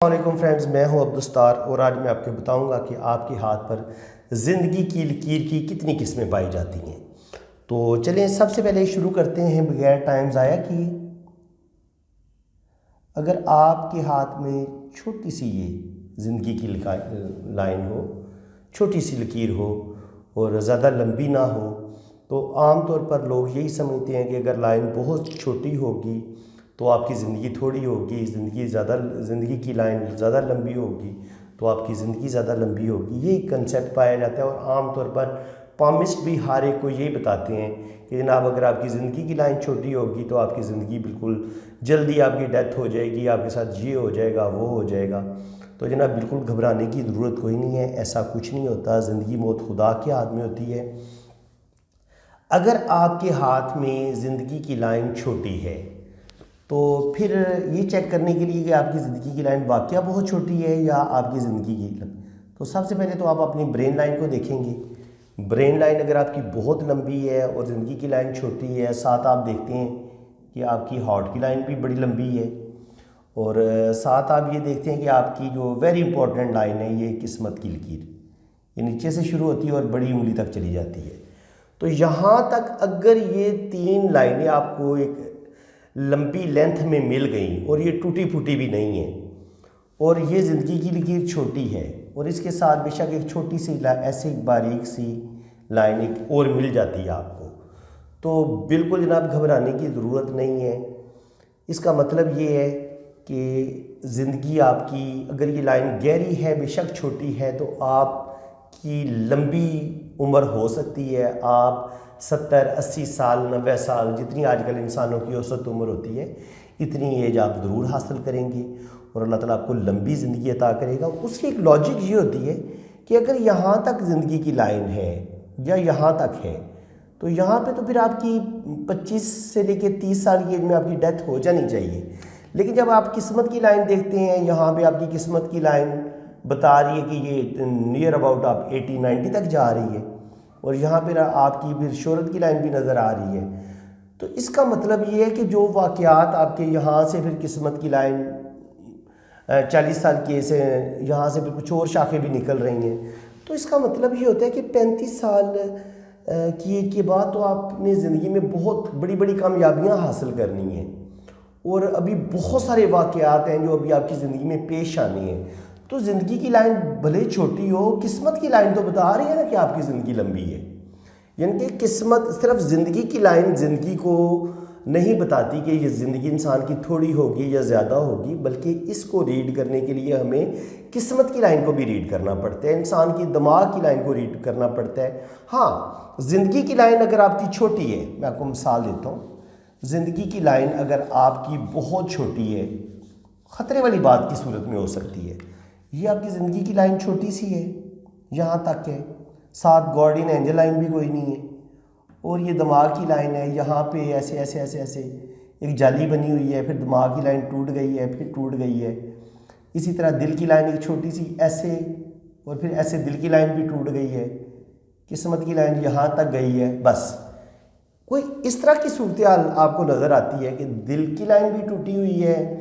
السلام علیکم فرینڈز، میں ہوں عبدالستار اور آج میں آپ کو بتاؤں گا کہ آپ کے ہاتھ پر زندگی کی لکیر کی کتنی قسمیں پائی جاتی ہیں۔ تو چلیں سب سے پہلے شروع کرتے ہیں بغیر ٹائم ضائع کیے۔ اگر آپ کے ہاتھ میں چھوٹی سی یہ زندگی کی لائن ہو، چھوٹی سی لکیر ہو اور زیادہ لمبی نہ ہو، تو عام طور پر لوگ یہی سمجھتے ہیں کہ اگر لائن بہت چھوٹی ہوگی تو آپ کی زندگی تھوڑی ہوگی، زندگی کی لائن زیادہ لمبی ہوگی تو آپ کی زندگی زیادہ لمبی ہوگی۔ یہ کنسیپٹ پایا جاتا ہے اور عام طور پر پامسٹ بھی ہر ایک کو یہی بتاتے ہیں کہ جناب اگر آپ کی زندگی کی لائن چھوٹی ہوگی تو آپ کی زندگی بالکل جلدی آپ کی ڈیتھ ہو جائے گی، آپ کے ساتھ یہ ہو جائے گا وہ ہو جائے گا۔ تو جناب بالکل گھبرانے کی ضرورت کوئی نہیں ہے، ایسا کچھ نہیں ہوتا۔ زندگی موت خدا کے ہاتھ میں ہوتی ہے۔ اگر آپ کے ہاتھ میں زندگی کی لائن چھوٹی ہے تو پھر یہ چیک کرنے کے لیے کہ آپ کی زندگی کی لائن واقعہ بہت چھوٹی ہے یا آپ کی زندگی کی تو سب سے پہلے تو آپ اپنی برین لائن کو دیکھیں گے۔ برین لائن اگر آپ کی بہت لمبی ہے اور زندگی کی لائن چھوٹی ہے، ساتھ آپ دیکھتے ہیں کہ آپ کی ہارٹ کی لائن بھی بڑی لمبی ہے، اور ساتھ آپ یہ دیکھتے ہیں کہ آپ کی جو ویری امپورٹنٹ لائن ہے یہ قسمت کی لکیر، یہ نیچے سے شروع ہوتی ہے اور بڑی انگلی تک چلی جاتی ہے۔ تو یہاں تک اگر یہ تین لائنیں آپ کو ایک لمبی لینتھ میں مل گئیں اور یہ ٹوٹی پھوٹی بھی نہیں ہیں اور یہ زندگی کی لکیر چھوٹی ہے اور اس کے ساتھ بے شک ایک چھوٹی سی ایسے باریک سی لائن ایک اور مل جاتی ہے آپ کو، تو بالکل جناب گھبرانے کی ضرورت نہیں ہے۔ اس کا مطلب یہ ہے کہ زندگی آپ کی اگر یہ لائن گہری ہے، بے شک چھوٹی ہے، تو آپ کی لمبی عمر ہو سکتی ہے۔ آپ 70-80 سال 90 سال جتنی آج کل انسانوں کی اوسط عمر ہوتی ہے اتنی ایج آپ ضرور حاصل کریں گے اور اللہ تعالیٰ آپ کو لمبی زندگی عطا کرے گا۔ اس کی ایک لاجک یہ ہوتی ہے کہ اگر یہاں تک زندگی کی لائن ہے یا یہاں تک ہے تو یہاں پہ تو پھر آپ کی 25 سے لے کے 30 سال کی ایج میں آپ کی ڈیتھ ہو جانی چاہیے۔ لیکن جب آپ قسمت کی لائن دیکھتے ہیں، یہاں پہ آپ کی قسمت کی لائن بتا رہی ہے کہ یہ نیئر اباؤٹ آپ 80-90 تک جا رہی ہے اور یہاں پہ آپ کی پھر شہرت کی لائن بھی نظر آ رہی ہے، تو اس کا مطلب یہ ہے کہ جو واقعات آپ کے یہاں سے پھر قسمت کی لائن 40 سال کی سے یہاں سے پھر کچھ اور شاخیں بھی نکل رہی ہیں، تو اس کا مطلب یہ ہوتا ہے کہ 35 سال کی ایج کے بعد تو آپ نے زندگی میں بہت بڑی بڑی کامیابیاں حاصل کرنی ہیں اور ابھی بہت سارے واقعات ہیں جو ابھی آپ کی زندگی میں پیش آنے ہیں۔ تو زندگی کی لائن بھلے چھوٹی ہو، قسمت کی لائن تو بتا رہی ہے نا کہ آپ کی زندگی لمبی ہے۔ یعنی کہ قسمت صرف زندگی کی لائن زندگی کو نہیں بتاتی کہ یہ زندگی انسان کی تھوڑی ہوگی یا زیادہ ہوگی، بلکہ اس کو ریڈ کرنے کے لیے ہمیں قسمت کی لائن کو بھی ریڈ کرنا پڑتا ہے، انسان کی دماغ کی لائن کو ریڈ کرنا پڑتا ہے۔ ہاں، زندگی کی لائن اگر آپ کی چھوٹی ہے، میں آپ کو مثال دیتا ہوں، زندگی کی لائن اگر آپ کی بہت چھوٹی ہے، خطرے والی بات کی صورت میں ہو سکتی ہے، یہ آپ کی زندگی کی لائن چھوٹی سی ہے، یہاں تک ہے، ساتھ گارڈین اینجل لائن بھی کوئی نہیں ہے، اور یہ دماغ کی لائن ہے، یہاں پہ ایسے ایسے ایسے ایسے ایک جالی بنی ہوئی ہے، پھر دماغ کی لائن ٹوٹ گئی ہے، پھر ٹوٹ گئی ہے۔ اسی طرح دل کی لائن ایک چھوٹی سی ایسے اور پھر ایسے دل کی لائن بھی ٹوٹ گئی ہے، قسمت کی لائن یہاں تک گئی ہے، بس کوئی اس طرح کی صورتحال آپ کو نظر آتی ہے کہ دل کی لائن بھی ٹوٹی ہوئی ہے،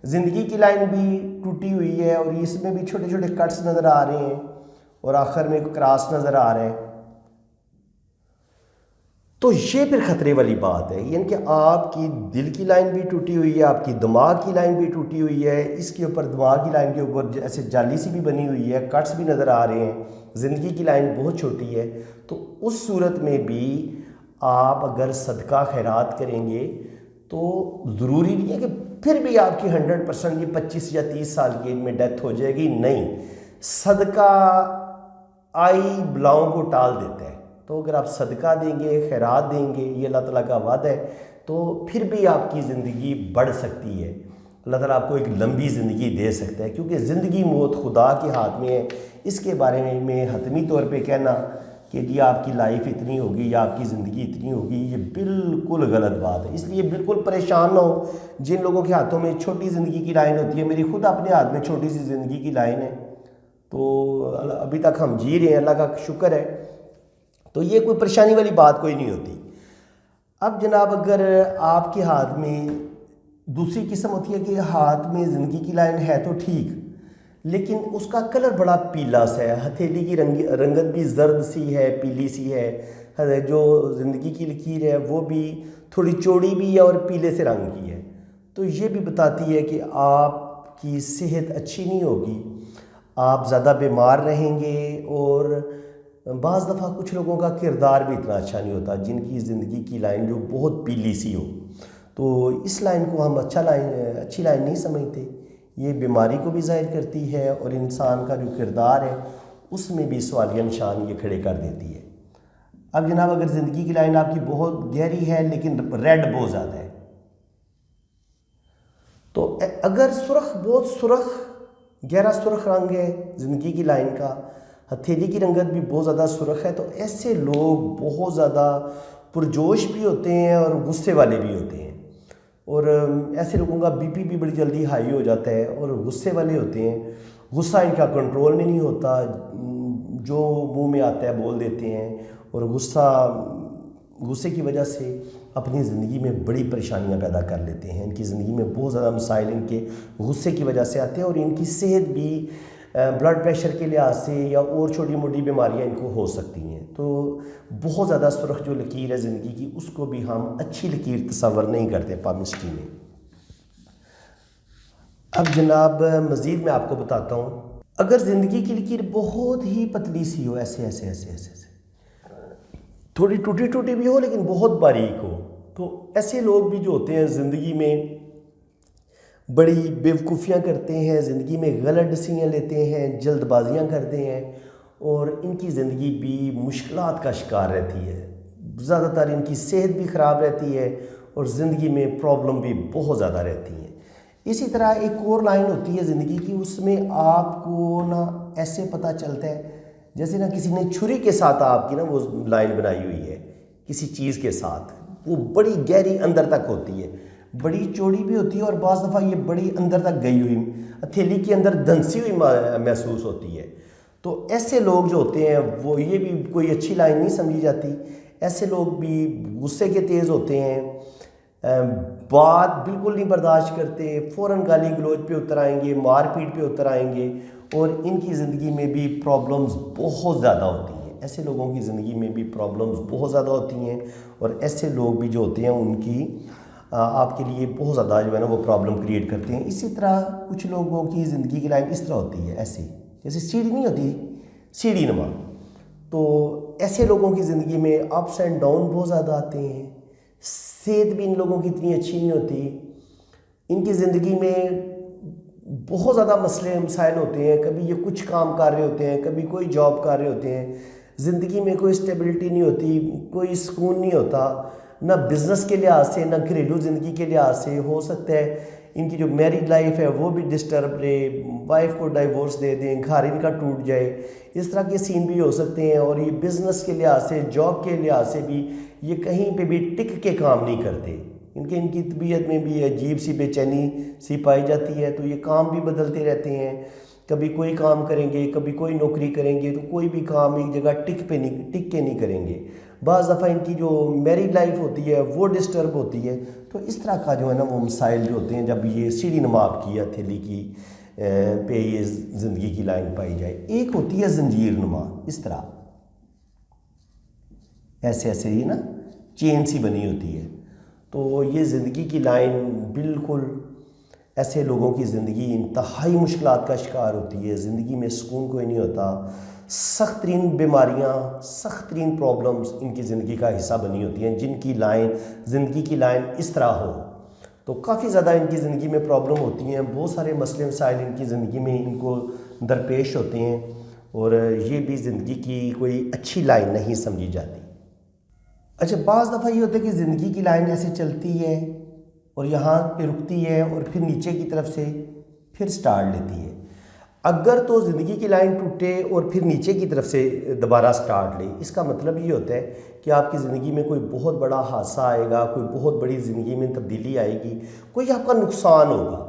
زندگی کی لائن بھی ٹوٹی ہوئی ہے، اور اس میں بھی چھوٹے چھوٹے کٹس نظر آ رہے ہیں اور آخر میں ایک کراس نظر آ رہا ہے، تو یہ پھر خطرے والی بات ہے۔ یعنی کہ آپ کی دل کی لائن بھی ٹوٹی ہوئی ہے، آپ کی دماغ کی لائن بھی ٹوٹی ہوئی ہے، اس کے اوپر دماغ کی لائن کے اوپر ایسے جالی سی بھی بنی ہوئی ہے، کٹس بھی نظر آ رہے ہیں، زندگی کی لائن بہت چھوٹی ہے، تو اس صورت میں بھی آپ اگر صدقہ خیرات کریں گے تو ضروری نہیں ہے کہ پھر بھی آپ کی 100% یہ 25 یا 30 سال کی ایج میں ڈیتھ ہو جائے گی، نہیں، صدقہ آئی بلاؤں کو ٹال دیتا ہے۔ تو اگر آپ صدقہ دیں گے، خیرات دیں گے، یہ اللہ تعالیٰ کا وعدہ ہے، تو پھر بھی آپ کی زندگی بڑھ سکتی ہے، اللہ تعالیٰ آپ کو ایک لمبی زندگی دے سکتا ہے، کیونکہ زندگی موت خدا کے ہاتھ میں ہے۔ اس کے بارے میں حتمی طور پہ کہنا کہ جی آپ کی لائف اتنی ہوگی یا آپ کی زندگی اتنی ہوگی، یہ بالکل غلط بات ہے۔ اس لیے بالکل پریشان نہ ہو جن لوگوں کے ہاتھوں میں چھوٹی زندگی کی لائن ہوتی ہے، میری خود اپنے ہاتھ میں چھوٹی سی زندگی کی لائن ہے، تو ابھی تک ہم جی رہے ہیں، اللہ کا شکر ہے، تو یہ کوئی پریشانی والی بات کوئی نہیں ہوتی۔ اب جناب اگر آپ کے ہاتھ میں دوسری قسم ہوتی ہے کہ ہاتھ میں زندگی کی لائن ہے تو ٹھیک، لیکن اس کا کلر بڑا پیلا سا ہے، ہتھیلی کی رنگت بھی زرد سی ہے، پیلی سی ہے، جو زندگی کی لکیر ہے وہ بھی تھوڑی چوڑی بھی ہے اور پیلے سے رنگ کی ہے، تو یہ بھی بتاتی ہے کہ آپ کی صحت اچھی نہیں ہوگی، آپ زیادہ بیمار رہیں گے، اور بعض دفعہ کچھ لوگوں کا کردار بھی اتنا اچھا نہیں ہوتا جن کی زندگی کی لائن جو بہت پیلی سی ہو، تو اس لائن کو ہم اچھی لائن نہیں سمجھتے، یہ بیماری کو بھی ظاہر کرتی ہے اور انسان کا جو کردار ہے اس میں بھی سوالیہ نشان یہ کھڑے کر دیتی ہے۔ اب جناب اگر زندگی کی لائن آپ کی بہت گہری ہے لیکن ریڈ بہت زیادہ ہے، تو اگر بہت سرخ گہرا سرخ رنگ ہے زندگی کی لائن کا، ہتھیلی کی رنگت بھی بہت زیادہ سرخ ہے، تو ایسے لوگ بہت زیادہ پرجوش بھی ہوتے ہیں اور غصے والے بھی ہوتے ہیں، اور ایسے لوگوں کا بی پی بھی بڑی جلدی ہائی ہو جاتا ہے، اور غصے والے ہوتے ہیں، غصہ ان کا کنٹرول میں نہیں ہوتا، جو منہ میں آتا ہے بول دیتے ہیں، اور غصے کی وجہ سے اپنی زندگی میں بڑی پریشانیاں پیدا کر لیتے ہیں، ان کی زندگی میں بہت زیادہ مسائل ان کے غصے کی وجہ سے آتے ہیں، اور ان کی صحت بھی بلڈ پریشر کے لحاظ سے یا اور چھوٹی موٹی بیماریاں ان کو ہو سکتی ہیں، تو بہت زیادہ سرخ جو لکیر ہے زندگی کی اس کو بھی ہم اچھی لکیر تصور نہیں کرتے پامسٹری میں۔ اب جناب مزید میں آپ کو بتاتا ہوں، اگر زندگی کی لکیر بہت ہی پتلی سی ہو، ایسے ایسے ایسے ایسے ایسے تھوڑی ٹوٹی ٹوٹی بھی ہو لیکن بہت باریک ہو، تو ایسے لوگ بھی جو ہوتے ہیں زندگی میں بڑی بیوقوفیاں کرتے ہیں، زندگی میں غلط ڈسیزن لیتے ہیں، جلد بازیاں کرتے ہیں، اور ان کی زندگی بھی مشکلات کا شکار رہتی ہے، زیادہ تر ان کی صحت بھی خراب رہتی ہے اور زندگی میں پرابلم بھی بہت زیادہ رہتی ہیں۔ اسی طرح ایک اور لائن ہوتی ہے زندگی کی، اس میں آپ کو نا ایسے پتہ چلتا ہے جیسے نا کسی نے چھری کے ساتھ آپ کی نا وہ لائن بنائی ہوئی ہے کسی چیز کے ساتھ، وہ بڑی گہری اندر تک ہوتی ہے، بڑی چوڑی بھی ہوتی ہے، اور بعض دفعہ یہ بڑی اندر تک گئی ہوئی ہتھیلی کے اندر دھنسی ہوئی محسوس ہوتی ہے، تو ایسے لوگ جو ہوتے ہیں وہ یہ بھی کوئی اچھی لائن نہیں سمجھی جاتی، ایسے لوگ بھی غصے کے تیز ہوتے ہیں، بات بالکل نہیں برداشت کرتے، فوراً گالی گلوچ پہ اتر آئیں گے، مار پیٹ پہ اتر آئیں گے، اور ان کی زندگی میں بھی پرابلمز بہت زیادہ ہوتی ہیں، ایسے لوگوں کی زندگی میں بھی پرابلمز بہت زیادہ ہوتی ہیں، اور ایسے لوگ بھی جو ہوتے ہیں ان کی آپ کے لیے بہت زیادہ جو ہے نا وہ پرابلم کریٹ کرتے ہیں۔ اسی طرح کچھ لوگوں کی زندگی کی لائن اس طرح ہوتی ہے، ایسے جیسے سیڑھی نہیں ہوتی، سیڑھی نما، تو ایسے لوگوں کی زندگی میں اپس اینڈ ڈاؤن بہت زیادہ آتے ہیں، صحت بھی ان لوگوں کی اتنی اچھی نہیں ہوتی، ان کی زندگی میں بہت زیادہ مسئلے مسائل ہوتے ہیں، کبھی یہ کچھ کام کر رہے ہوتے ہیں، کبھی کوئی جاب کر رہے ہوتے ہیں، زندگی میں کوئی اسٹیبلٹی نہیں ہوتی، کوئی سکون نہیں ہوتا، نہ بزنس کے لحاظ سے نہ گھریلو زندگی کے لحاظ سے، ہو سکتا ہے ان کی جو میریڈ لائف ہے وہ بھی ڈسٹرب رہے، وائف کو ڈائیورس دے دیں، گھر ان کا ٹوٹ جائے، اس طرح کے سین بھی ہو سکتے ہیں، اور یہ بزنس کے لحاظ سے جاب کے لحاظ سے بھی یہ کہیں پہ بھی ٹک کے کام نہیں کرتے، ان کی طبیعت میں بھی عجیب سی بے چینی سی پائی جاتی ہے، تو یہ کام بھی بدلتے رہتے ہیں، کبھی کوئی کام کریں گے، کبھی کوئی نوکری کریں گے، تو کوئی بھی کام ایک جگہ ٹک کے نہیں کریں گے، بعض دفعہ ان کی جو میریڈ لائف ہوتی ہے وہ ڈسٹرب ہوتی ہے، تو اس طرح کا جو ہے نا وہ مسائل جو ہوتے ہیں جب یہ سیڑھی نما آپ کی ہتھیلی کی پہ یہ زندگی کی لائن پائی جائے۔ ایک ہوتی ہے زنجیر نما، اس طرح ایسے ایسے ہی نا چین سی بنی ہوتی ہے، تو یہ زندگی کی لائن بالکل ایسے لوگوں کی زندگی انتہائی مشکلات کا شکار ہوتی ہے، زندگی میں سکون کوئی نہیں ہوتا، سخت ترین بیماریاں، سخت ترین پرابلمز ان کی زندگی کا حصہ بنی ہوتی ہیں، جن کی زندگی کی لائن اس طرح ہو تو کافی زیادہ ان کی زندگی میں پرابلم ہوتی ہیں، بہت سارے مسئلے مسائل ان کی زندگی میں ان کو درپیش ہوتے ہیں، اور یہ بھی زندگی کی کوئی اچھی لائن نہیں سمجھی جاتی۔ اچھا، بعض دفعہ یہ ہوتا ہے کہ زندگی کی لائن ایسے چلتی ہے اور یہاں پہ رکتی ہے اور پھر نیچے کی طرف سے پھر سٹارٹ لیتی ہے، اگر تو زندگی کی لائن ٹوٹے اور پھر نیچے کی طرف سے دوبارہ سٹارٹ لے، اس کا مطلب یہ ہوتا ہے کہ آپ کی زندگی میں کوئی بہت بڑا حادثہ آئے گا، کوئی بہت بڑی زندگی میں تبدیلی آئے گی، کوئی آپ کا نقصان ہوگا،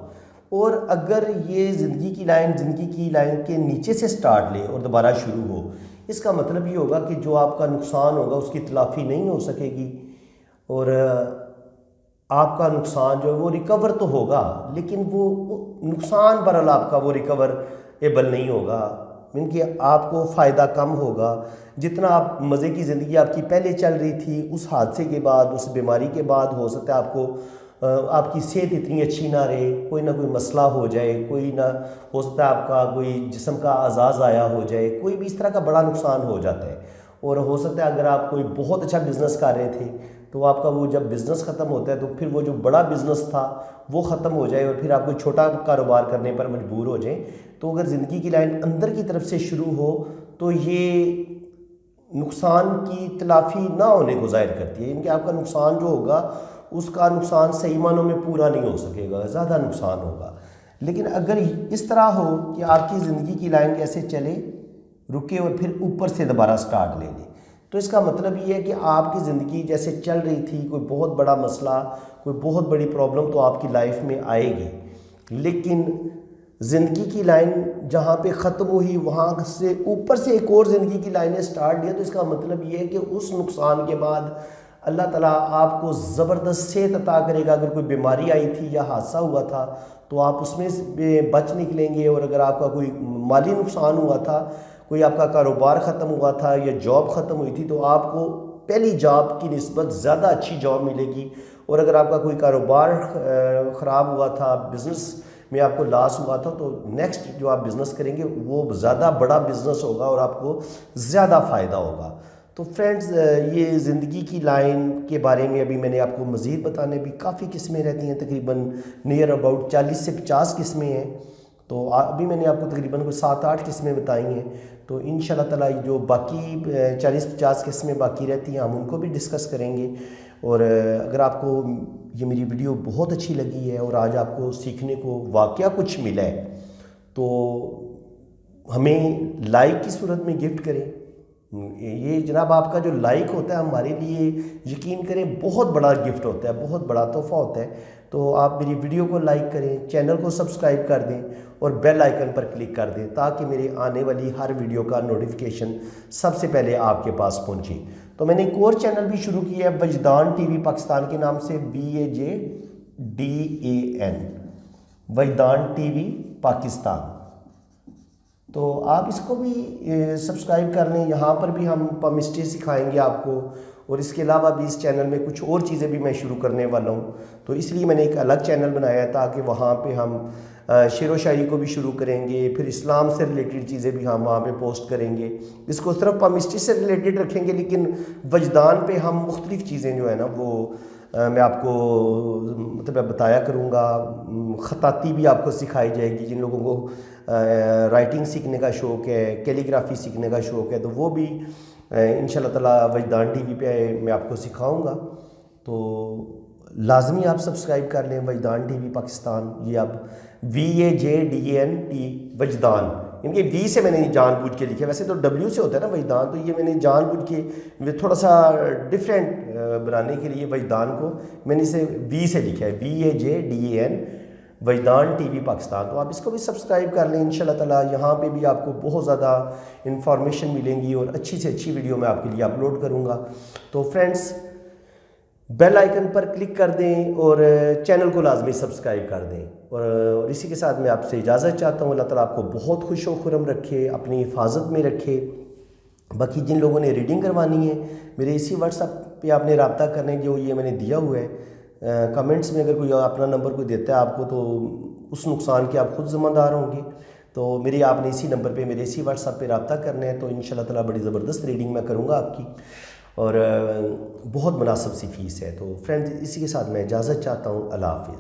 اور اگر یہ زندگی کی لائن کے نیچے سے سٹارٹ لے اور دوبارہ شروع ہو، اس کا مطلب یہ ہوگا کہ جو آپ کا نقصان ہوگا اس کی تلافی نہیں ہو سکے گی، اور آپ کا نقصان جو ہے وہ ریکور تو ہوگا، لیکن وہ نقصان برحال آپ کا وہ ریکور ایبل نہیں ہوگا، ان کہ آپ کو فائدہ کم ہوگا۔ جتنا آپ مزے کی زندگی آپ کی پہلے چل رہی تھی، اس حادثے کے بعد، اس بیماری کے بعد ہو سکتا ہے آپ کو آپ کی صحت اتنی اچھی نہ رہے، کوئی نہ کوئی مسئلہ ہو جائے، کوئی نہ ہو سکتا ہے آپ کا کوئی جسم کا اعضاء ضائع ہو جائے، کوئی بھی اس طرح کا بڑا نقصان ہو جاتا ہے۔ اور ہو سکتا ہے اگر آپ کوئی بہت اچھا بزنس کر رہے تھے تو آپ کا وہ جب بزنس ختم ہوتا ہے تو پھر وہ جو بڑا بزنس تھا وہ ختم ہو جائے اور پھر آپ کوئی چھوٹا کاروبار کرنے پر مجبور ہو جائیں۔ تو اگر زندگی کی لائن اندر کی طرف سے شروع ہو تو یہ نقصان کی تلافی نہ ہونے کو ظاہر کرتی ہے، ان کہ آپ کا نقصان جو ہوگا اس کا نقصان صحیح معنوں میں پورا نہیں ہو سکے گا، زیادہ نقصان ہوگا۔ لیکن اگر اس طرح ہو کہ آپ کی زندگی کی لائن کیسے چلے، رکے اور پھر اوپر سے دوبارہ سٹارٹ لے لیں، تو اس کا مطلب یہ ہے کہ آپ کی زندگی جیسے چل رہی تھی، کوئی بہت بڑا مسئلہ، کوئی بہت بڑی پرابلم تو آپ کی لائف میں آئے گی، لیکن زندگی کی لائن جہاں پہ ختم ہوئی وہاں سے اوپر سے ایک اور زندگی کی لائنیں سٹارٹ لیا، تو اس کا مطلب یہ ہے کہ اس نقصان کے بعد اللہ تعالیٰ آپ کو زبردست صحت عطا کرے گا۔ اگر کوئی بیماری آئی تھی یا حادثہ ہوا تھا تو آپ اس میں بچ نکلیں گے، اور اگر آپ کا کوئی مالی نقصان ہوا تھا، کوئی آپ کا کاروبار ختم ہوا تھا یا جاب ختم ہوئی تھی، تو آپ کو پہلی جاب کی نسبت زیادہ اچھی جاب ملے گی۔ اور اگر آپ کا کوئی کاروبار خراب ہوا تھا، بزنس میں آپ کو لاس ہوا تھا، تو نیکسٹ جو آپ بزنس کریں گے وہ زیادہ بڑا بزنس ہوگا اور آپ کو زیادہ فائدہ ہوگا۔ تو فرینڈز، یہ زندگی کی لائن کے بارے میں ابھی میں نے آپ کو مزید بتانے بھی کافی قسمیں رہتی ہیں، تقریباً نیئر اباؤٹ 40 سے 50 قسمیں ہیں، تو ابھی میں نے آپ کو تقریباً کوئی 7-8 قسمیں بتائی ہیں۔ تو انشاءاللہ تعالیٰ جو باقی 40-50 قسمیں باقی رہتی ہیں ہم ان کو بھی ڈسکس کریں گے۔ اور اگر آپ کو یہ میری ویڈیو بہت اچھی لگی ہے اور آج آپ کو سیکھنے کو واقعہ کچھ ملا ہے تو ہمیں لائک کی صورت میں گفٹ کریں۔ یہ جناب آپ کا جو لائک ہوتا ہے ہمارے لیے یقین کریں بہت بڑا گفٹ ہوتا ہے، بہت بڑا تحفہ ہوتا ہے۔ تو آپ میری ویڈیو کو لائک کریں، چینل کو سبسکرائب کر دیں اور بیل آئیکن پر کلک کر دیں تاکہ میرے آنے والی ہر ویڈیو کا نوٹیفیکیشن سب سے پہلے آپ کے پاس پہنچے۔ تو میں نے ایک اور چینل بھی شروع کیا ہے وجدان ٹی وی پاکستان کے نام سے، WAJDAN، وجدان ٹی وی پاکستان۔ تو آپ اس کو بھی سبسکرائب کر لیں، یہاں پر بھی ہم پامسٹری سکھائیں گے آپ کو، اور اس کے علاوہ بھی اس چینل میں کچھ اور چیزیں بھی میں شروع کرنے والا ہوں۔ تو اس لیے میں نے ایک الگ چینل بنایا ہے تاکہ وہاں پہ ہم شعر و شاعری کو بھی شروع کریں گے، پھر اسلام سے ریلیٹڈ چیزیں بھی ہم وہاں پہ پوسٹ کریں گے۔ اس کو صرف پامسٹری سے ریلیٹڈ رکھیں گے، لیکن وجدان پہ ہم مختلف چیزیں جو ہے نا وہ میں آپ کو مطلب بتایا کروں گا۔ خطاطی بھی آپ کو سکھائی جائے گی، جن لوگوں کو رائٹنگ سیکھنے کا شوق ہے، کیلیگرافی سیکھنے کا شوق ہے، تو وہ بھی انشاءاللہ تعالیٰ وجدان ٹی وی پہ میں آپ کو سکھاؤں گا۔ تو لازمی آپ سبسکرائب کر لیں وجدان ٹی وی پاکستان، یہ آپ WAJDAN وجدان، ان کے وی سے میں نے جان بوجھ کے لکھا ہے، ویسے تو W سے ہوتا ہے نا وجدان، تو یہ میں نے جان بوجھ کے تھوڑا سا ڈیفرنٹ بنانے کے لیے وجدان کو میں نے اسے وی سے لکھا ہے، WAJDAN وجدان ٹی وی پاکستان۔ تو آپ اس کو بھی سبسکرائب کر لیں انشاءاللہ تعالیٰ، یہاں پہ بھی آپ کو بہت زیادہ انفارمیشن ملیں گی اور اچھی سے اچھی ویڈیو میں آپ کے لیے اپلوڈ کروں گا۔ تو فرینڈز، بیل آئیکن پر کلک کر دیں اور چینل کو لازمی سبسکرائب کر دیں، اور اسی کے ساتھ میں آپ سے اجازت چاہتا ہوں۔ اللہ تعالیٰ آپ کو بہت خوش و خرم رکھے، اپنی حفاظت میں رکھے۔ باقی جن لوگوں نے ریڈنگ کروانی ہے میرے اسی واٹس ایپ پہ آپ نے رابطہ کرنے، جو یہ میں نے دیا ہوا ہے، کمنٹس میں اگر کوئی اپنا نمبر کوئی دیتا ہے آپ کو تو اس نقصان کے آپ خود ذمہ دار ہوں گے۔ تو میری آپ نے اسی نمبر پہ میرے اسی واٹس ایپ پہ رابطہ کرنا ہے، تو انشاءاللہ تعالیٰ بڑی زبردست ریڈنگ میں کروں گا آپ کی، اور بہت مناسب سی فیس ہے۔ تو فرینڈز، اسی کے ساتھ میں اجازت چاہتا ہوں، اللہ حافظ۔